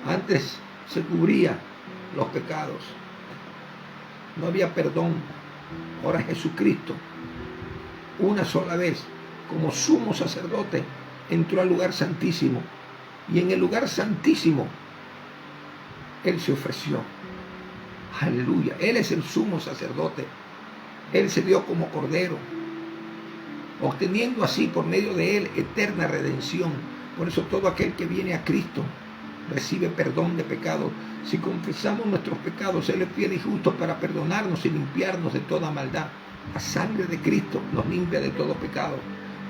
Antes se cubría los pecados, no había perdón. Ahora Jesucristo, una sola vez, como sumo sacerdote, entró al lugar santísimo, y en el lugar santísimo Él se ofreció. Aleluya. Él es el sumo sacerdote. Él se dio como cordero, obteniendo así por medio de Él eterna redención. Por eso todo aquel que viene a Cristo recibe perdón de pecados. Si confesamos nuestros pecados, Él es fiel y justo para perdonarnos y limpiarnos de toda maldad. La sangre de Cristo nos limpia de todo pecado.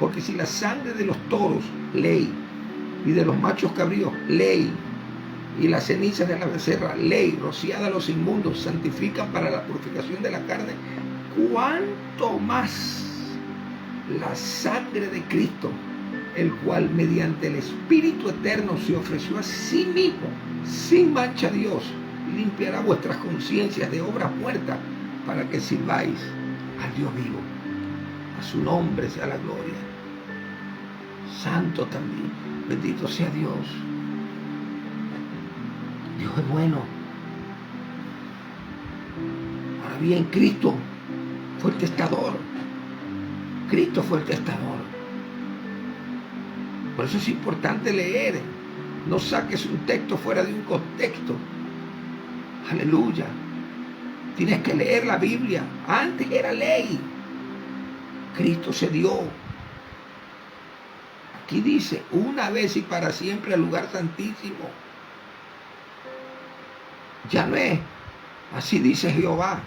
Porque si la sangre de los toros, ley, y de los machos cabríos, ley, y las cenizas de la becerra, ley, rociada a los inmundos, santifican para la purificación de la carne, cuánto más la sangre de Cristo, el cual mediante el Espíritu Eterno se ofreció a sí mismo, sin mancha a Dios, limpiará vuestras conciencias de obras muertas, para que sirváis al Dios vivo. A su nombre sea la gloria. Santo también. Bendito sea Dios. Dios es bueno. Ahora bien, Cristo fue el testador. Cristo fue el testador. Por eso es importante leer. No saques un texto fuera de un contexto. Aleluya. Tienes que leer la Biblia. Antes era ley. Cristo se dio. Aquí dice, una vez y para siempre al lugar santísimo. Ya no es, así dice Jehová.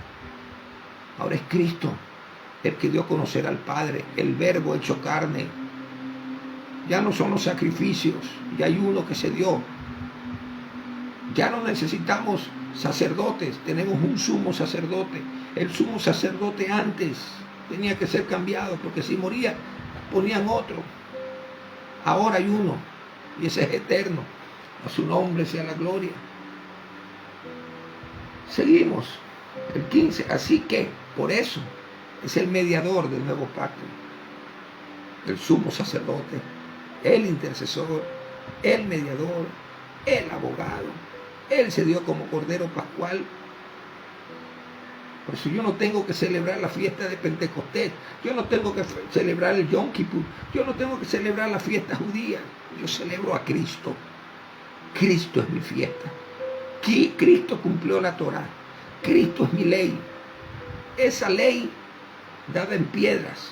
Ahora es Cristo el que dio a conocer al Padre, el Verbo hecho carne. Ya no son los sacrificios, ya hay uno que se dio. Ya no necesitamos sacerdotes, tenemos un sumo sacerdote. El sumo sacerdote antes tenía que ser cambiado, porque si moría ponían otro. Ahora hay uno, y ese es eterno. A su nombre sea la gloria. Seguimos, el 15. Así que, por eso, es el mediador del nuevo pacto, el sumo sacerdote, el intercesor, el mediador, el abogado. Él se dio como cordero pascual. Por eso yo no tengo que celebrar la fiesta de Pentecostés, yo no tengo que celebrar el Yom Kippur, yo no tengo que celebrar la fiesta judía. Yo celebro a Cristo. Cristo es mi fiesta. Cristo cumplió la Torá. Cristo es mi ley. Esa ley dada en piedras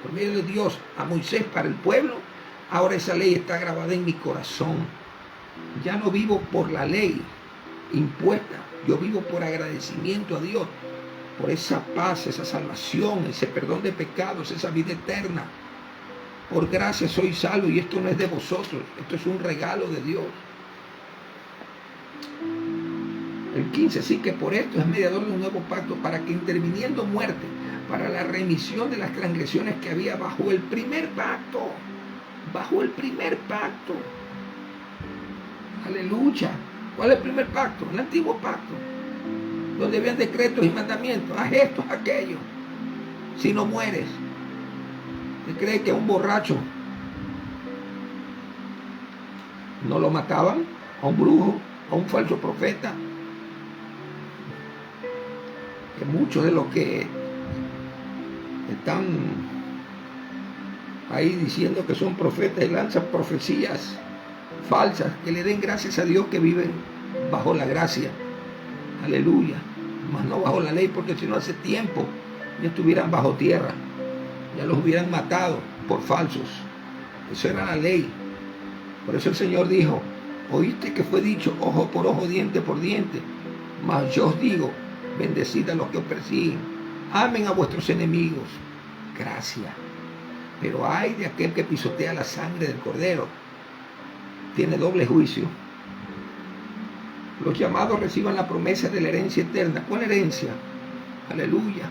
por medio de Dios a Moisés para el pueblo, ahora esa ley está grabada en mi corazón. Ya no vivo por la ley impuesta, yo vivo por agradecimiento a Dios, por esa paz, esa salvación, ese perdón de pecados, esa vida eterna. Por gracia soy salvo, y esto no es de vosotros, esto es un regalo de Dios. El 15, sí, que por esto es mediador de un nuevo pacto, para que interviniendo muerte, para la remisión de las transgresiones que había bajo el primer pacto. Bajo el primer pacto. Aleluya. ¿Cuál es el primer pacto? El antiguo pacto, donde habían decretos y mandamientos. Haz esto, haz aquello. Si no mueres. ¿Te cree que a un borracho no lo mataban? ¿A un brujo? ¿A un falso profeta? Que muchos de los que están ahí diciendo que son profetas y lanzan profecías falsas, que le den gracias a Dios que viven bajo la gracia. Aleluya. Mas no bajo la ley, porque si no hace tiempo ya estuvieran bajo tierra, ya los hubieran matado por falsos. Eso era la ley. Por eso el Señor dijo: oíste que fue dicho ojo por ojo, diente por diente, mas yo os digo, bendecid a los que os persiguen, amen a vuestros enemigos. Gracia. Pero ay de aquel que pisotea la sangre del Cordero, tiene doble juicio. Los llamados reciban la promesa de la herencia eterna. ¿Cuál herencia? Aleluya.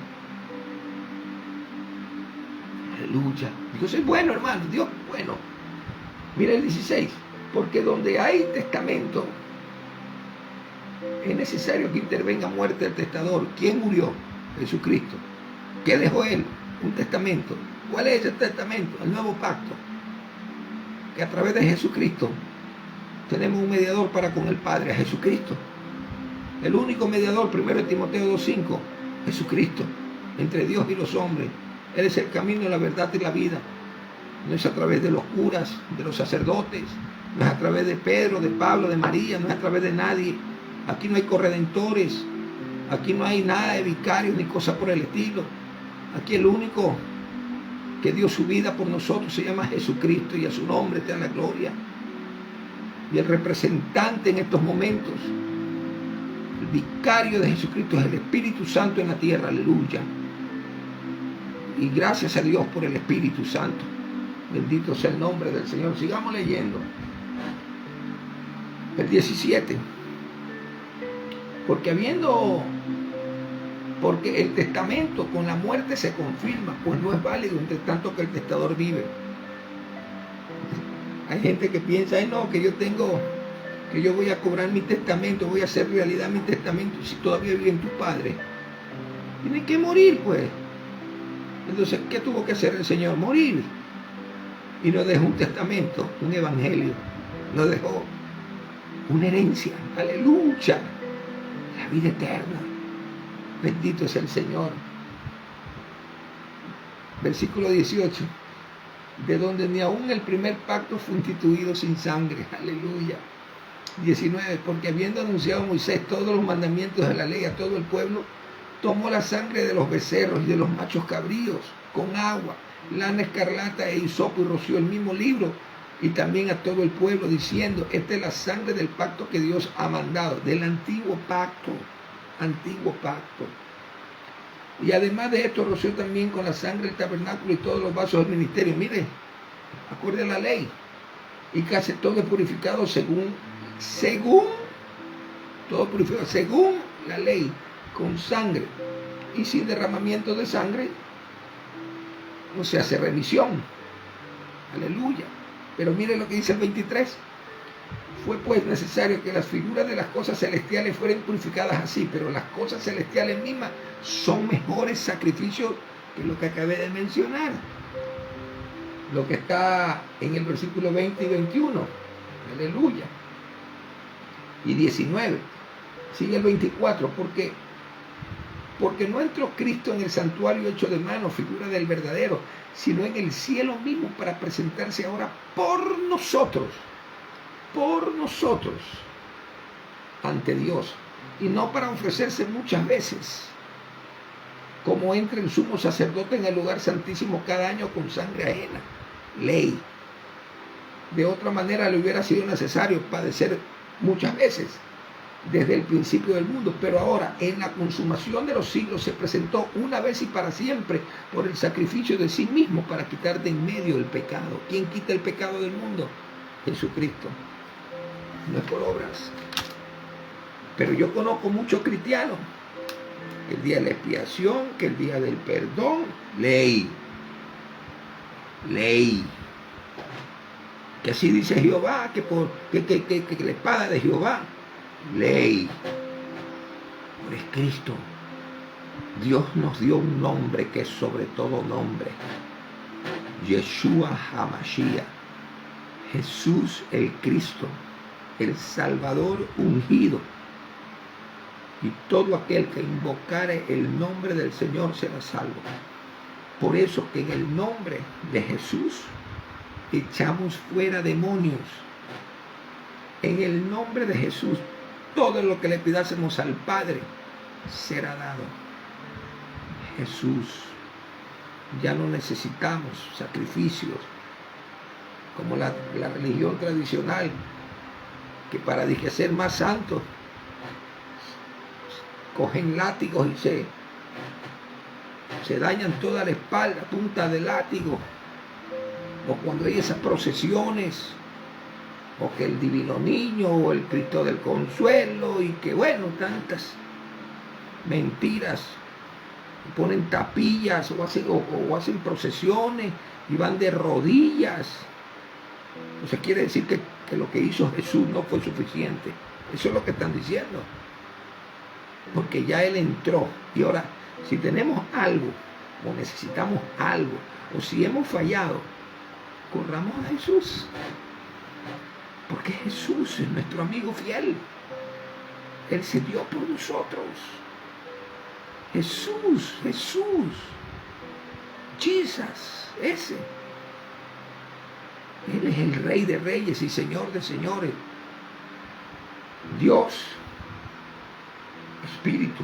Aleluya. Dios es bueno, hermano. Dios es bueno. Mira el 16. Porque donde hay testamento, es necesario que intervenga muerte del testador. ¿Quién murió? Jesucristo. ¿Qué dejó él? Un testamento. ¿Cuál es ese testamento? El nuevo pacto. Que a través de Jesucristo tenemos un mediador para con el Padre, a Jesucristo. El único mediador, 1 Timoteo 2:5, Jesucristo, entre Dios y los hombres. Él es el camino, la verdad y la vida. No es a través de los curas, de los sacerdotes, no es a través de Pedro, de Pablo, de María, no es a través de nadie. Aquí no hay corredentores, aquí no hay nada de vicarios ni cosas por el estilo. Aquí el único que dio su vida por nosotros se llama Jesucristo, y a su nombre te da la gloria. Y el representante en estos momentos, el vicario de Jesucristo, es el Espíritu Santo en la tierra. Aleluya. Y gracias a Dios por el Espíritu Santo. Bendito sea el nombre del Señor. Sigamos leyendo. El 17. Porque el testamento con la muerte se confirma, pues no es válido entre tanto que el testador vive. Hay gente que piensa, no, que yo voy a cobrar mi testamento, voy a hacer realidad mi testamento, si todavía viven tus padres. Tienen que morir, pues. Entonces, ¿qué tuvo que hacer el Señor? Morir. Y no dejó un testamento, un evangelio. No dejó una herencia. Aleluya. La vida eterna. Bendito es el Señor. Versículo 18. De donde ni aún el primer pacto fue instituido sin sangre. Aleluya. 19. Porque habiendo anunciado Moisés todos los mandamientos de la ley a todo el pueblo, tomó la sangre de los becerros y de los machos cabríos con agua, lana escarlata e hisopo, y roció el mismo libro y también a todo el pueblo, diciendo: esta es la sangre del pacto que Dios ha mandado, del antiguo pacto. Antiguo pacto. Y además de esto roció también con la sangre del tabernáculo y todos los vasos del ministerio. Mire, acorde a la ley. Y casi todo es purificado según la ley, con sangre. Y sin derramamiento de sangre no se hace remisión. Aleluya. Pero mire lo que dice el 23. Fue pues necesario que las figuras de las cosas celestiales fueran purificadas así, pero las cosas celestiales mismas son mejores sacrificios que lo que acabé de mencionar. Lo que está en el versículo 20 y 21. Aleluya. Y 19. Sigue el 24. Porque no entró Cristo en el santuario hecho de mano, figura del verdadero, sino en el cielo mismo, para presentarse ahora por nosotros ante Dios, y no para ofrecerse muchas veces, como entra el sumo sacerdote en el lugar santísimo cada año con sangre ajena. Ley. De otra manera le hubiera sido necesario padecer muchas veces desde el principio del mundo, pero ahora en la consumación de los siglos se presentó una vez y para siempre por el sacrificio de sí mismo para quitar de en medio el pecado. ¿Quién quita el pecado del mundo? Jesucristo. No es por obras. Pero yo conozco muchos cristianos. El día de la expiación, que el día del perdón, ley. Que así dice Jehová, que la espada de Jehová, ley. Pero es Cristo. Dios nos dio un nombre que es sobre todo nombre. Yeshua HaMashiach. Jesús el Cristo, el Salvador ungido. Y todo aquel que invocare el nombre del Señor será salvo. Por eso que en el nombre de Jesús echamos fuera demonios. En el nombre de Jesús, todo lo que le pidásemos al Padre será dado. Jesús, ya no necesitamos sacrificios como la religión tradicional, que para ser más santos cogen látigos y se dañan toda la espalda, punta de látigo. O cuando hay esas procesiones, o que el Divino Niño, o el Cristo del Consuelo, y que bueno, tantas mentiras, ponen tapillas, o hacen procesiones, y van de rodillas. Entonces quiere decir que lo que hizo Jesús no fue suficiente. Eso es lo que están diciendo. Porque ya Él entró. Y ahora, si tenemos algo, o necesitamos algo, o si hemos fallado, corramos a Jesús. Porque Jesús es nuestro amigo fiel. Él se dio por nosotros. Jesús. Jesus, ese. Él es el Rey de Reyes y Señor de Señores. Dios, Espíritu,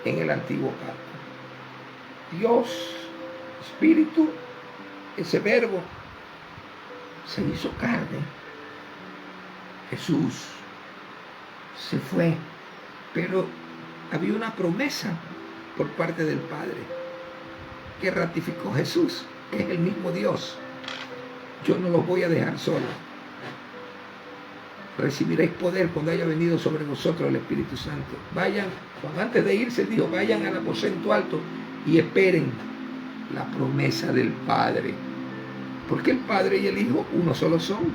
en el antiguo pacto. Dios, Espíritu, ese verbo, se hizo carne. Jesús se fue, pero había una promesa por parte del Padre que ratificó Jesús, que es el mismo Dios. Yo no los voy a dejar solos. Recibiréis poder cuando haya venido sobre vosotros el Espíritu Santo. Vayan, antes de irse dijo, vayan al aposento alto y esperen la promesa del Padre. Porque el Padre y el Hijo uno solo son.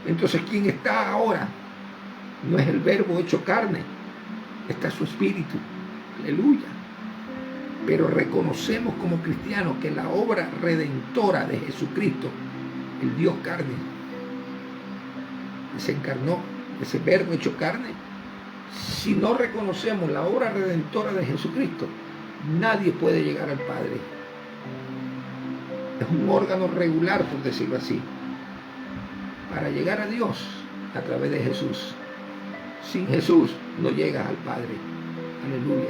Entonces, ¿quién está ahora? No es el verbo hecho carne, está su Espíritu. Aleluya. Pero reconocemos como cristianos que la obra redentora de Jesucristo, el Dios carne, se encarnó, ese verbo hecho carne. Si no reconocemos la obra redentora de Jesucristo, nadie puede llegar al Padre. Es un órgano regular, por decirlo así, para llegar a Dios a través de Jesús. Sin Jesús no llegas al Padre. Aleluya.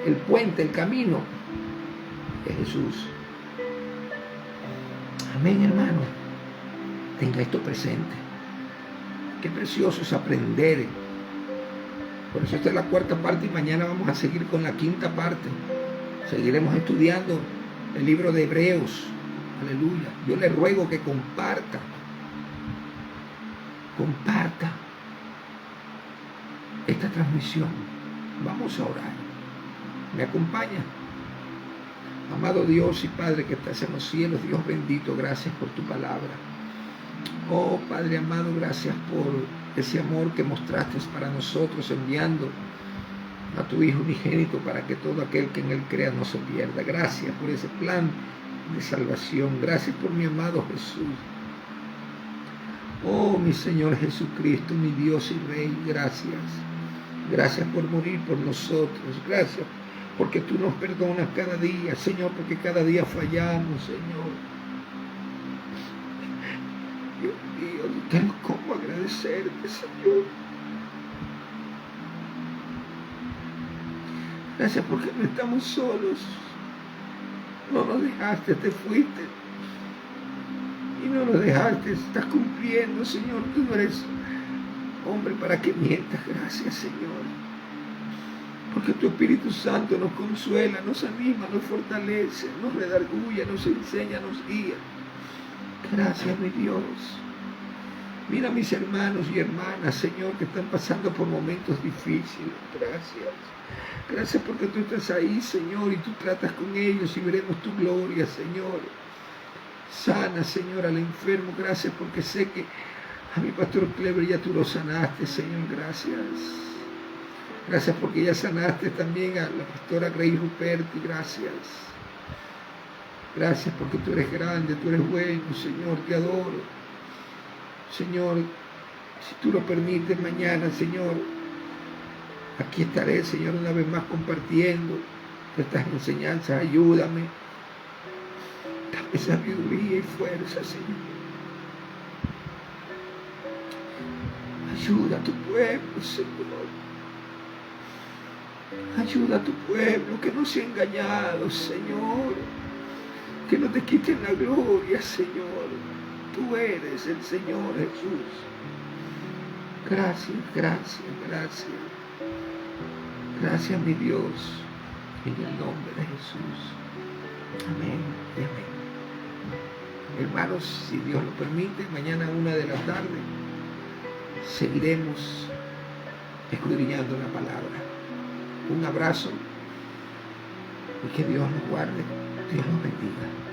El puente, el camino es Jesús. Amén, hermano. Tenga esto presente. Qué precioso es aprender. Por eso esta es la cuarta parte y mañana vamos a seguir con la quinta parte. Seguiremos estudiando el libro de Hebreos. Aleluya. Yo le ruego que comparta esta transmisión. Vamos a orar. ¿Me acompaña? Amado Dios y Padre que estás en los cielos, Dios bendito, gracias por tu palabra. Oh Padre amado, gracias por ese amor que mostraste para nosotros, enviando a tu Hijo unigénito para que todo aquel que en Él crea no se pierda. Gracias por ese plan de salvación. Gracias por mi amado Jesús. Oh mi Señor Jesucristo, mi Dios y Rey, gracias. Gracias por morir por nosotros. Gracias porque tú nos perdonas cada día, Señor, porque cada día fallamos, Señor. Dios mío, no tengo cómo agradecerte, Señor. Gracias porque no estamos solos. No nos dejaste, te fuiste. Y no nos dejaste, estás cumpliendo, Señor. Tú no eres, hombre para que mientas. Gracias, Señor. Porque tu Espíritu Santo nos consuela, nos anima, nos fortalece, nos redarguye, nos enseña, nos guía. Gracias, mi Dios. Mira a mis hermanos y hermanas, Señor, que están pasando por momentos difíciles. Gracias. Gracias porque tú estás ahí, Señor, y tú tratas con ellos y veremos tu gloria, Señor. Sana, Señor, al enfermo. Gracias porque sé que a mi pastor Clever ya tú lo sanaste, Señor. Gracias. Gracias porque ya sanaste también a la pastora Grey Ruperti. Gracias. Gracias porque tú eres grande, tú eres bueno, Señor. Te adoro. Señor, si tú lo permites mañana, Señor, aquí estaré, Señor, una vez más compartiendo estas enseñanzas. Ayúdame. Dame sabiduría y fuerza, Señor. Ayuda a tu pueblo, Señor. Ayuda a tu pueblo que no sea engañado, Señor. Que no te quiten la gloria, Señor. Tú eres el Señor Jesús. Gracias, gracias, gracias. Gracias, mi Dios. En el nombre de Jesús. Amén y amén. Hermanos, si Dios lo permite, mañana a 1 de la tarde seguiremos escudriñando la palabra. Un abrazo y que Dios nos guarde, Dios nos bendiga.